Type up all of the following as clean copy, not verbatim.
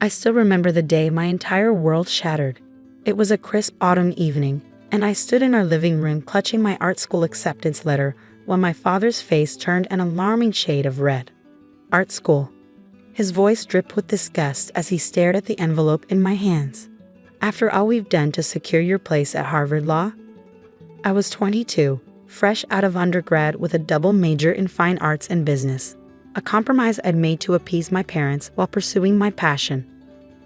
I still remember the day my entire world shattered. It was a crisp autumn evening, and I stood in our living room clutching my art school acceptance letter when my father's face turned an alarming shade of red. Art school. His voice dripped with disgust as he stared at the envelope in my hands. After all we've done to secure your place at Harvard Law? I was 22, fresh out of undergrad with a double major in fine arts and business, a compromise I'd made to appease my parents while pursuing my passion.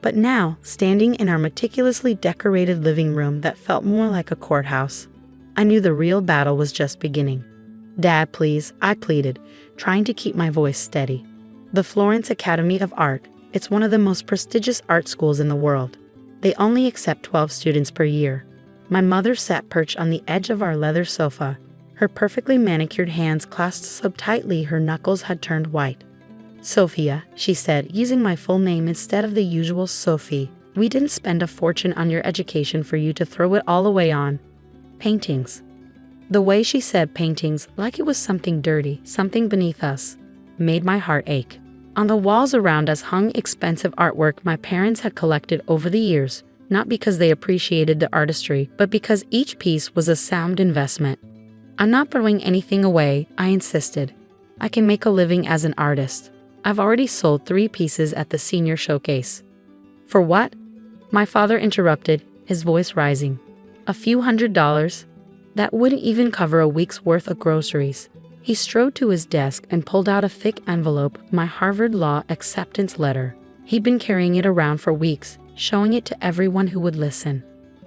But now, standing in our meticulously decorated living room that felt more like a courthouse, I knew the real battle was just beginning. "Dad, please," I pleaded, trying to keep my voice steady. The Florence Academy of Art, it's one of the most prestigious art schools in the world. They only accept 12 students per year. My mother sat perched on the edge of our leather sofa, her perfectly manicured hands clasped so tightly her knuckles had turned white. "Sophia," she said, using my full name instead of the usual Sophie, "we didn't spend a fortune on your education for you to throw it all away on paintings." The way she said paintings, like it was something dirty, something beneath us, made my heart ache. On the walls around us hung expensive artwork my parents had collected over the years, not because they appreciated the artistry, but because each piece was a sound investment. "I'm not throwing anything away," I insisted. "I can make a living as an artist. I've already sold 3 pieces at the senior showcase." "For what?" My father interrupted, his voice rising. "A few $100s? That wouldn't even cover a week's worth of groceries." He strode to his desk and pulled out a thick envelope, my Harvard Law acceptance letter. He'd been carrying it around for weeks, showing it to everyone who would listen.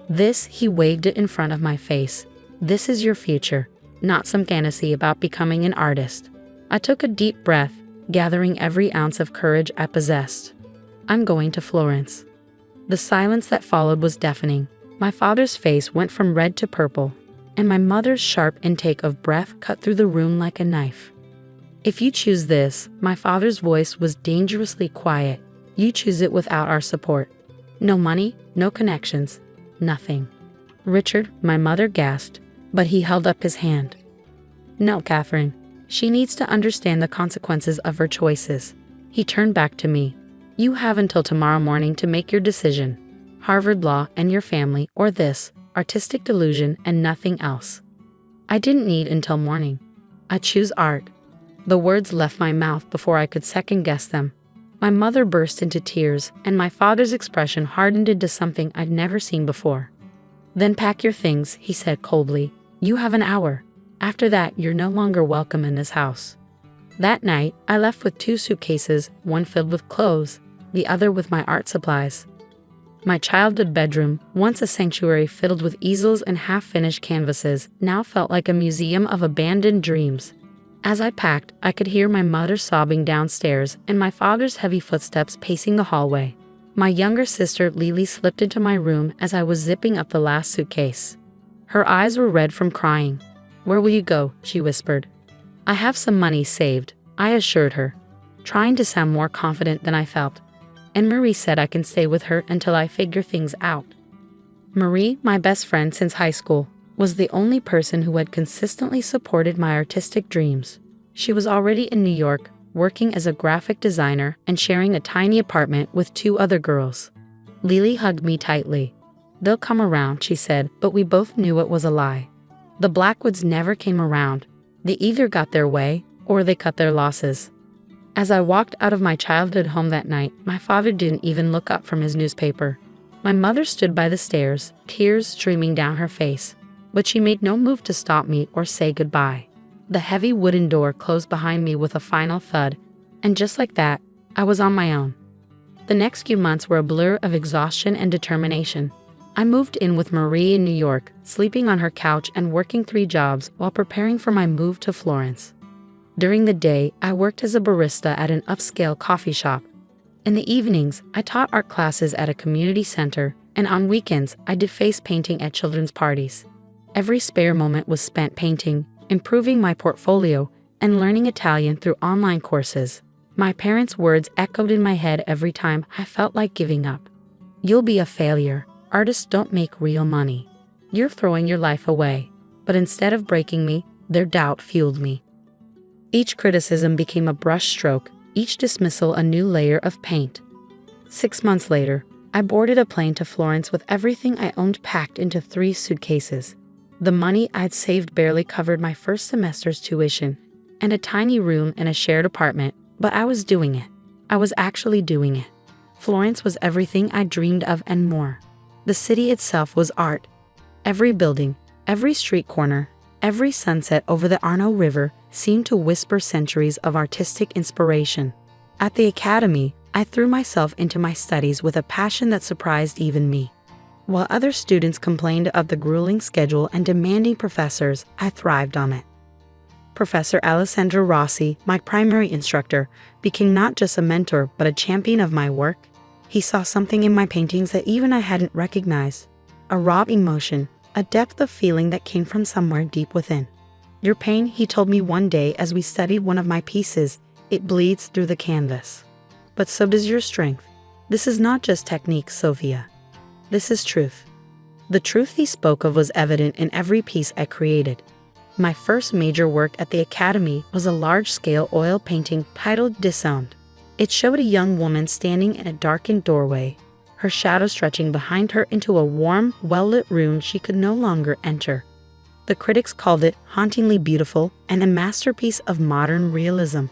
"This," he waved it in front of my face. "This is your future, not some fantasy about becoming an artist." I took a deep breath, gathering every ounce of courage I possessed. "I'm going to Florence." The silence that followed was deafening. My father's face went from red to purple, and my mother's sharp intake of breath cut through the room like a knife. "If you choose this," my father's voice was dangerously quiet, "you choose it without our support. No money, no connections, nothing." "Richard," my mother gasped, but he held up his hand. "No, Catherine. She needs to understand the consequences of her choices." He turned back to me. "You have until tomorrow morning to make your decision. Harvard Law and your family, or this artistic delusion and nothing else." I didn't need until morning. "I choose art." The words left my mouth before I could second-guess them. My mother burst into tears, and my father's expression hardened into something I'd never seen before. "Then pack your things," he said coldly. "You have an hour. After that, you're no longer welcome in this house." That night, I left with 2 suitcases, one filled with clothes, the other with my art supplies. My childhood bedroom, once a sanctuary filled with easels and half-finished canvases, now felt like a museum of abandoned dreams. As I packed, I could hear my mother sobbing downstairs and my father's heavy footsteps pacing the hallway. My younger sister Lily slipped into my room as I was zipping up the last suitcase. Her eyes were red from crying. "Where will you go?" she whispered. "I have some money saved," I assured her, trying to sound more confident than I felt. "And Marie said I can stay with her until I figure things out." Marie, my best friend since high school, was the only person who had consistently supported my artistic dreams. She was already in New York, working as a graphic designer and sharing a tiny apartment with 2 other girls. Lily hugged me tightly. "They'll come around," she said, but we both knew it was a lie. The Blackwoods never came around. They either got their way, or they cut their losses. As I walked out of my childhood home that night, my father didn't even look up from his newspaper. My mother stood by the stairs, tears streaming down her face, but she made no move to stop me or say goodbye. The heavy wooden door closed behind me with a final thud, and just like that, I was on my own. The next few months were a blur of exhaustion and determination. I moved in with Marie in New York, sleeping on her couch and working 3 jobs while preparing for my move to Florence. During the day, I worked as a barista at an upscale coffee shop. In the evenings, I taught art classes at a community center, and on weekends, I did face painting at children's parties. Every spare moment was spent painting, improving my portfolio, and learning Italian through online courses. My parents' words echoed in my head every time I felt like giving up. "You'll be a failure. Artists don't make real money. You're throwing your life away." But instead of breaking me, their doubt fueled me. Each criticism became a brush stroke, each dismissal a new layer of paint. 6 months later, I boarded a plane to Florence with everything I owned packed into 3 suitcases. The money I'd saved barely covered my first semester's tuition and a tiny room in a shared apartment, but I was doing it. I was actually doing it. Florence was everything I dreamed of and more. The city itself was art. Every building, every street corner, every sunset over the Arno River seemed to whisper centuries of artistic inspiration. At the academy, I threw myself into my studies with a passion that surprised even me. While other students complained of the grueling schedule and demanding professors, I thrived on it. Professor Alessandro Rossi, my primary instructor, became not just a mentor but a champion of my work. He saw something in my paintings that even I hadn't recognized. A raw emotion, a depth of feeling that came from somewhere deep within. "Your pain," he told me one day as we studied one of my pieces, "it bleeds through the canvas. But so does your strength. This is not just technique, Sophia. This is truth." The truth he spoke of was evident in every piece I created. My first major work at the Academy was a large-scale oil painting titled Disowned. It showed a young woman standing in a darkened doorway, her shadow stretching behind her into a warm, well-lit room she could no longer enter. The critics called it hauntingly beautiful and a masterpiece of modern realism.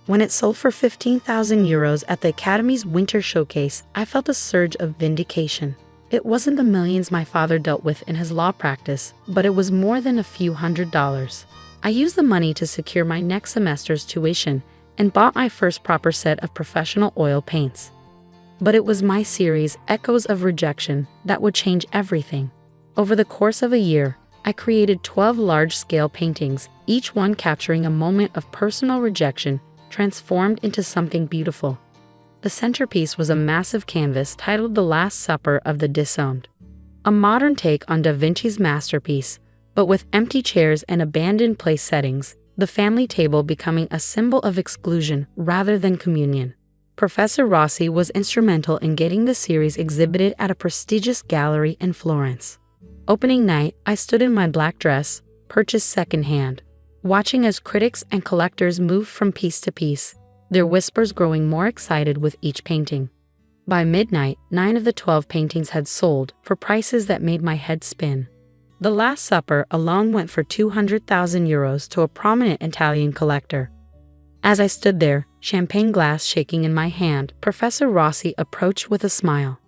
When it sold for €15,000 at the Academy's Winter Showcase, I felt a surge of vindication. It wasn't the millions my father dealt with in his law practice, but it was more than a few $100s. I used the money to secure my next semester's tuition and bought my first proper set of professional oil paints. But it was my series, Echoes of Rejection, that would change everything. Over the course of a year, I created 12 large-scale paintings, each one capturing a moment of personal rejection transformed into something beautiful. The centerpiece was a massive canvas titled The Last Supper of the Disowned, a modern take on Da Vinci's masterpiece, but with empty chairs and abandoned place settings, the family table becoming a symbol of exclusion rather than communion. Professor Rossi was instrumental in getting the series exhibited at a prestigious gallery in Florence. Opening night, I stood in my black dress, purchased secondhand, watching as critics and collectors moved from piece to piece, their whispers growing more excited with each painting. By midnight, 9 of the 12 paintings had sold for prices that made my head spin. The Last Supper alone went for €200,000 to a prominent Italian collector. As I stood there, champagne glass shaking in my hand, Professor Rossi approached with a smile.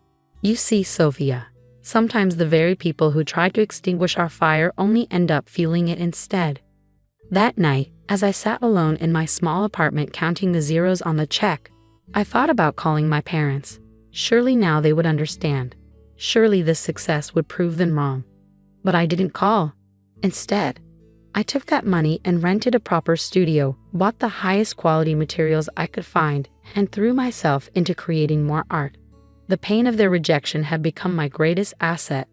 "You see, Sophia, sometimes the very people who try to extinguish our fire only end up fueling it instead." That night, as I sat alone in my small apartment counting the zeros on the check, I thought about calling my parents. Surely now they would understand. Surely this success would prove them wrong. But I didn't call. Instead, I took that money and rented a proper studio, bought the highest quality materials I could find, and threw myself into creating more art. The pain of their rejection had become my greatest asset.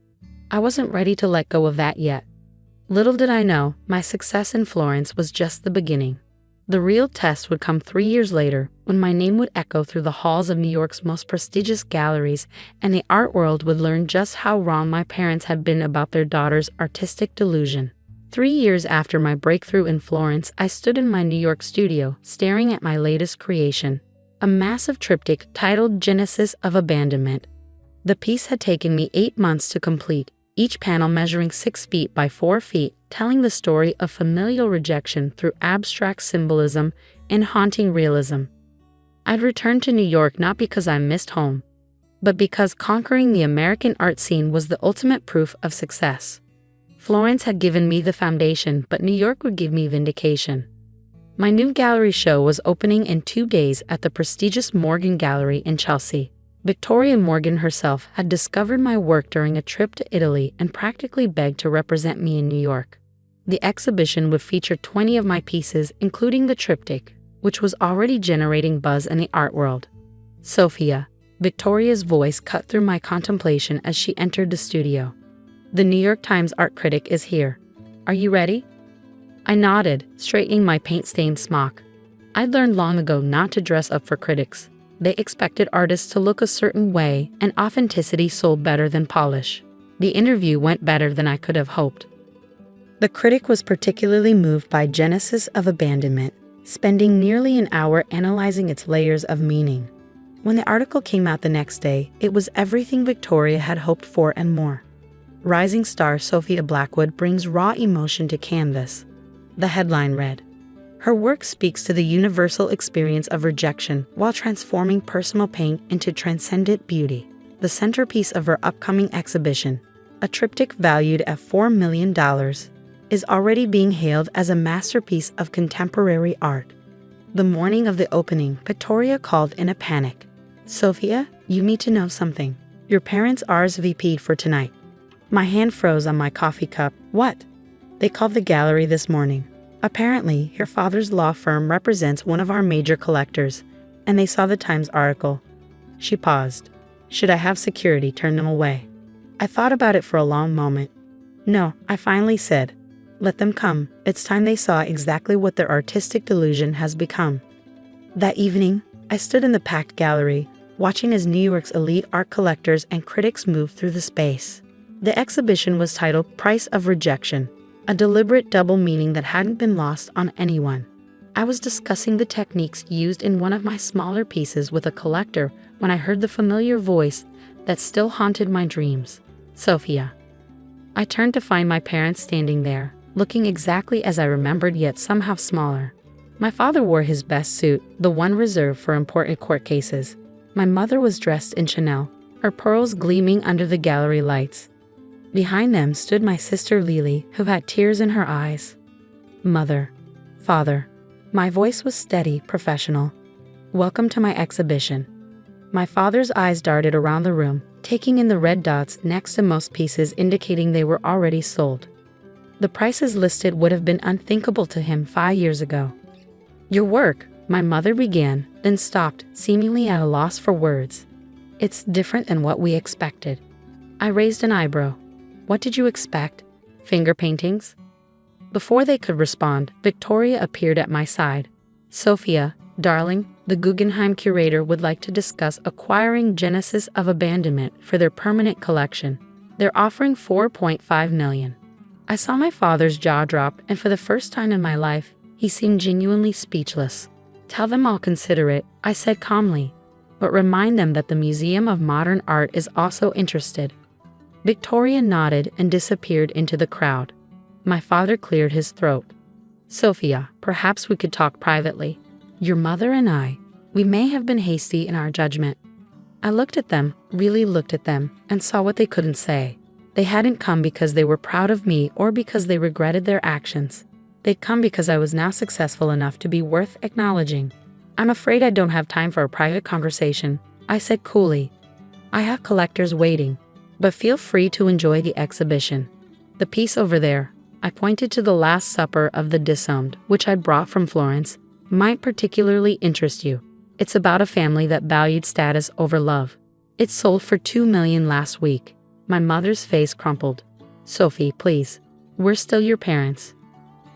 I wasn't ready to let go of that yet. Little did I know, my success in Florence was just the beginning. The real test would come 3 years later, when my name would echo through the halls of New York's most prestigious galleries, and the art world would learn just how wrong my parents had been about their daughter's artistic delusion. 3 years after my breakthrough in Florence, I stood in my New York studio, staring at my latest creation, a massive triptych titled Genesis of Abandonment. The piece had taken me 8 months to complete, each panel measuring 6 feet by 4 feet, telling the story of familial rejection through abstract symbolism and haunting realism. I'd returned to New York not because I missed home, but because conquering the American art scene was the ultimate proof of success. Florence had given me the foundation, but New York would give me vindication. My new gallery show was opening in 2 days at the prestigious Morgan Gallery in Chelsea. Victoria Morgan herself had discovered my work during a trip to Italy and practically begged to represent me in New York. The exhibition would feature 20 of my pieces, including the triptych, which was already generating buzz in the art world. "Sophia," Victoria's voice cut through my contemplation as she entered the studio. "The New York Times art critic is here. Are you ready?" I nodded, straightening my paint-stained smock. I'd learned long ago not to dress up for critics. They expected artists to look a certain way, and authenticity sold better than polish. The interview went better than I could have hoped. The critic was particularly moved by Genesis of Abandonment, spending nearly an hour analyzing its layers of meaning. When the article came out the next day, it was everything Victoria had hoped for and more. Rising star Sophia Blackwood brings raw emotion to canvas. The headline read, "Her work speaks to the universal experience of rejection while transforming personal pain into transcendent beauty." The centerpiece of her upcoming exhibition, a triptych valued at $4 million, is already being hailed as a masterpiece of contemporary art. The morning of the opening, Victoria called in a panic. "Sophia, you need to know something. Your parents RSVP'd for tonight." My hand froze on my coffee cup. "What?" "They called the gallery this morning. Apparently, your father's law firm represents one of our major collectors, and they saw the Times article." She paused. Should I have security turn them away? I thought about it for a long moment. "No," I finally said. "Let them come. It's time they saw exactly what their artistic delusion has become." That evening, I stood in the packed gallery, watching as New York's elite art collectors and critics moved through the space. The exhibition was titled "Price of Rejection," a deliberate double meaning that hadn't been lost on anyone. I was discussing the techniques used in one of my smaller pieces with a collector when I heard the familiar voice that still haunted my dreams. "Sophia." I turned to find my parents standing there, looking exactly as I remembered yet somehow smaller. My father wore his best suit, the one reserved for important court cases. My mother was dressed in Chanel, her pearls gleaming under the gallery lights. Behind them stood my sister Lily, who had tears in her eyes. "Mother, father." My voice was steady, professional. "Welcome to my exhibition." My father's eyes darted around the room, taking in the red dots next to most pieces indicating they were already sold. The prices listed would have been unthinkable to him 5 years ago. "Your work," my mother began, then stopped, seemingly at a loss for words. "It's different than what we expected." I raised an eyebrow. "What did you expect? Finger paintings?" Before they could respond, Victoria appeared at my side. "Sophia, darling, the Guggenheim curator would like to discuss acquiring Genesis of Abandonment for their permanent collection. They're offering $4.5 million. I saw my father's jaw drop, and for the first time in my life, he seemed genuinely speechless. "Tell them I'll consider it," I said calmly, "but remind them that the Museum of Modern Art is also interested." Victoria nodded and disappeared into the crowd. My father cleared his throat. "Sophia, perhaps we could talk privately. Your mother and I, we may have been hasty in our judgment." I looked at them, really looked at them, and saw what they couldn't say. They hadn't come because they were proud of me or because they regretted their actions. They'd come because I was now successful enough to be worth acknowledging. "I'm afraid I don't have time for a private conversation," I said coolly. "I have collectors waiting, but feel free to enjoy the exhibition. The piece over there," I pointed to the Last Supper of the Disowned, which I'd brought from Florence, "might particularly interest you. It's about a family that valued status over love. It sold for $2 million last week." My mother's face crumpled. "Sophie, please. We're still your parents."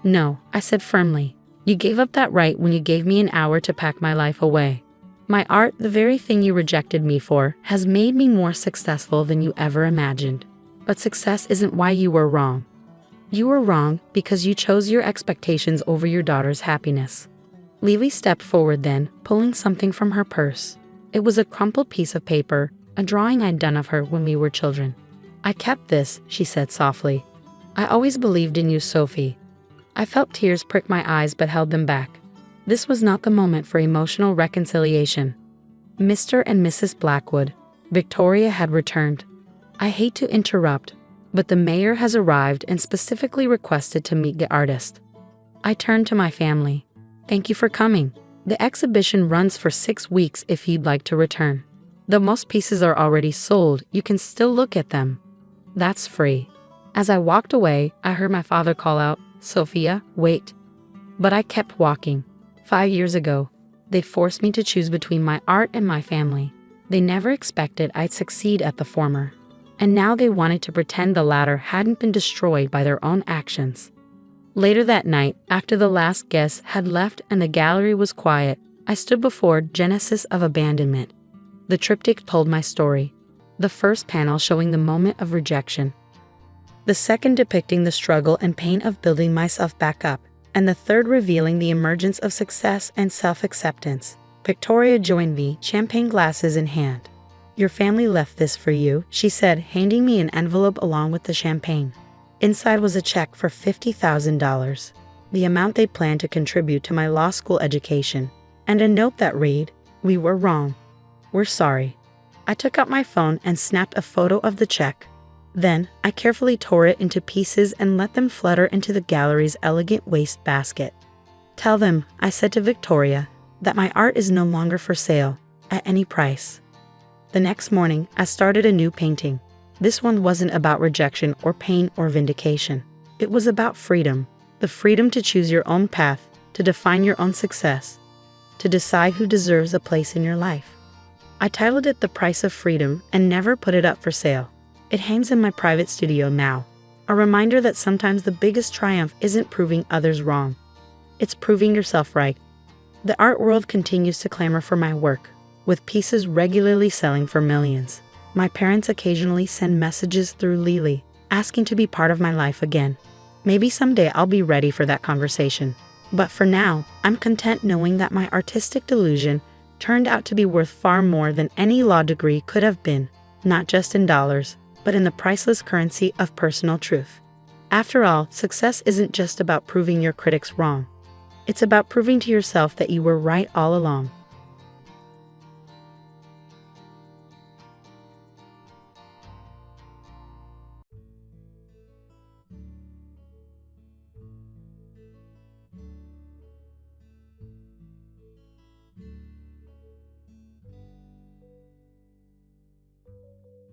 "No," I said firmly. "You gave up that right when you gave me an hour to pack my life away. My art, the very thing you rejected me for, has made me more successful than you ever imagined. But success isn't why you were wrong. You were wrong because you chose your expectations over your daughter's happiness." Lily stepped forward then, pulling something from her purse. It was a crumpled piece of paper, a drawing I'd done of her when we were children. "I kept this," she said softly. "I always believed in you, Sophie." I felt tears prick my eyes but held them back. This was not the moment for emotional reconciliation. "Mr. and Mrs. Blackwood," Victoria had returned. "I hate to interrupt, but the mayor has arrived and specifically requested to meet the artist." I turned to my family. "Thank you for coming. The exhibition runs for 6 weeks if you'd like to return. Though most pieces are already sold, you can still look at them. That's free." As I walked away, I heard my father call out, "Sophia, wait." But I kept walking. 5 years ago, they forced me to choose between my art and my family. They never expected I'd succeed at the former. And now they wanted to pretend the latter hadn't been destroyed by their own actions. Later that night, after the last guest had left and the gallery was quiet, I stood before Genesis of Abandonment. The triptych told my story. The first panel showing the moment of rejection. The second depicting the struggle and pain of building myself back up. And the third revealing the emergence of success and self-acceptance. Victoria joined me, champagne glasses in hand. "Your family left this for you," she said, handing me an envelope along with the champagne. Inside was a check for $50,000, the amount they planned to contribute to my law school education, and a note that read, "We were wrong. We're sorry." I took out my phone and snapped a photo of the check. Then, I carefully tore it into pieces and let them flutter into the gallery's elegant waste basket. "Tell them," I said to Victoria, "that my art is no longer for sale, at any price." The next morning, I started a new painting. This one wasn't about rejection or pain or vindication. It was about freedom. The freedom to choose your own path, to define your own success, to decide who deserves a place in your life. I titled it "The Price of Freedom" and never put it up for sale. It hangs in my private studio now, a reminder that sometimes the biggest triumph isn't proving others wrong. It's proving yourself right. The art world continues to clamor for my work, with pieces regularly selling for millions. My parents occasionally send messages through Lily, asking to be part of my life again. Maybe someday I'll be ready for that conversation. But for now, I'm content knowing that my artistic delusion turned out to be worth far more than any law degree could have been, not just in dollars, but in the priceless currency of personal truth. After all, success isn't just about proving your critics wrong. It's about proving to yourself that you were right all along.